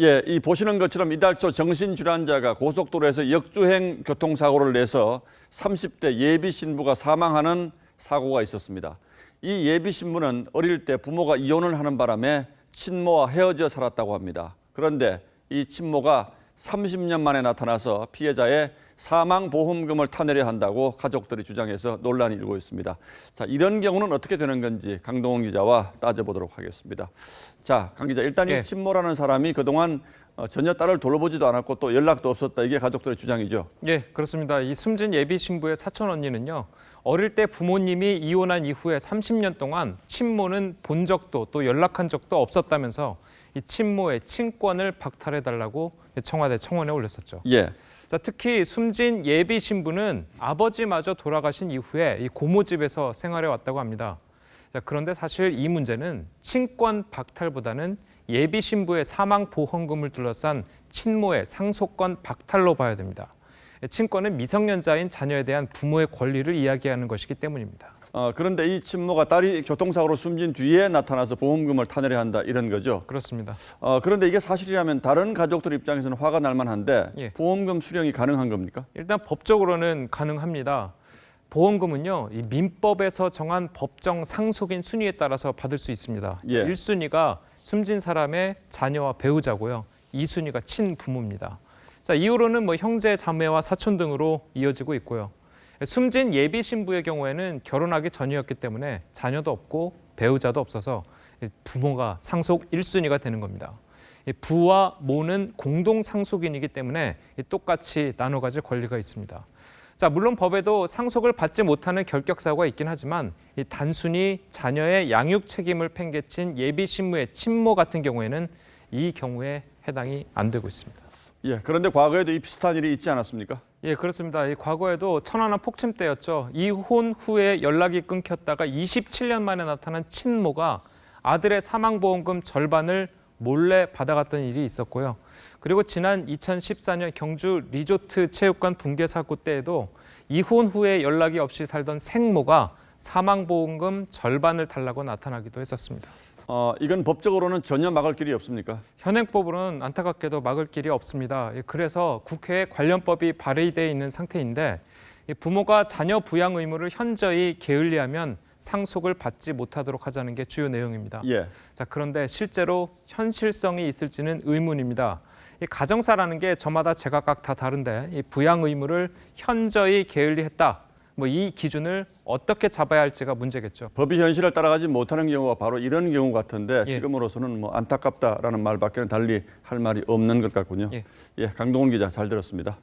예, 이 보시는 것처럼 이달 초 정신질환자가 고속도로에서 역주행 교통사고를 내서 30대 예비 신부가 사망하는 사고가 있었습니다. 이 예비 신부는 어릴 때 부모가 이혼을 하는 바람에 친모와 헤어져 살았다고 합니다. 그런데 이 친모가 30년 만에 나타나서 피해자의 사망보험금을 타내려 한다고 가족들이 주장해서 논란이 일고 있습니다. 자, 이런 경우는 어떻게 되는 건지 강동원 기자와 따져보도록 하겠습니다. 자, 강 기자, 일단 이 친모라는 사람이 그동안 전혀 딸을 돌보지도 않았고 또 연락도 없었다. 이게 가족들의 주장이죠. 예, 그렇습니다. 이 숨진 예비 신부의 사촌 언니는요. 어릴 때 부모님이 이혼한 이후에 30년 동안 친모는 본 적도 또 연락한 적도 없었다면서 이 친모의 친권을 박탈해달라고 청와대 청원에 올렸었죠. 예. 자, 특히 숨진 예비 신부는 아버지마저 돌아가신 이후에 이 고모 집에서 생활해 왔다고 합니다. 자, 그런데 사실 이 문제는 친권 박탈보다는 예비 신부의 사망 보험금을 둘러싼 친모의 상속권 박탈로 봐야 됩니다. 친권은 미성년자인 자녀에 대한 부모의 권리를 이야기하는 것이기 때문입니다. 그런데 이 친모가 딸이 교통사고로 숨진 뒤에 나타나서 보험금을 타내려 한다 이런 거죠. 그렇습니다. 그런데 이게 사실이라면 다른 가족들 입장에서는 화가 날 만한데 예. 보험금 수령이 가능한 겁니까? 일단 법적으로는 가능합니다. 보험금은요, 이 민법에서 정한 법정 상속인 순위에 따라서 받을 수 있습니다. 예. 1순위가 숨진 사람의 자녀와 배우자고요. 2순위가 친부모입니다. 자, 이후로는 형제, 자매와 사촌 등으로 이어지고 있고요. 숨진 예비 신부의 경우에는 결혼하기 전이었기 때문에 자녀도 없고 배우자도 없어서 부모가 상속 1순위가 되는 겁니다. 부와 모는 공동 상속인이기 때문에 똑같이 나눠 가질 권리가 있습니다. 자, 물론 법에도 상속을 받지 못하는 결격사유가 있긴 하지만 단순히 자녀의 양육 책임을 팽개친 예비 신부의 친모 같은 경우에는 이 경우에 해당이 안 되고 있습니다. 예. 그런데 과거에도 이 비슷한 일이 있지 않았습니까? 예, 그렇습니다. 과거에도 천안함 폭침 때였죠. 이혼 후에 연락이 끊겼다가 27년 만에 나타난 친모가 아들의 사망보험금 절반을 몰래 받아갔던 일이 있었고요. 그리고 지난 2014년 경주 리조트 체육관 붕괴 사고 때에도 이혼 후에 연락이 없이 살던 생모가 사망보험금 절반을 달라고 나타나기도 했었습니다. 이건 법적으로는 전혀 막을 길이 없습니까? 현행법으로는 안타깝게도 막을 길이 없습니다. 그래서 국회에 관련법이 발의되어 있는 상태인데 부모가 자녀 부양 의무를 현저히 게을리하면 상속을 받지 못하도록 하자는 게 주요 내용입니다. 예. 자, 그런데 실제로 현실성이 있을지는 의문입니다. 이 가정사라는 게 저마다 제각각 다 다른데 이 부양 의무를 현저히 게을리했다. 이 기준을 어떻게 잡아야 할지가 문제겠죠. 법이 현실을 따라가지 못하는 경우가 바로 이런 경우 같은데 예. 지금으로서는 안타깝다라는 말밖에는 달리 할 말이 없는 것 같군요. 예. 예, 강동원 기자 잘 들었습니다.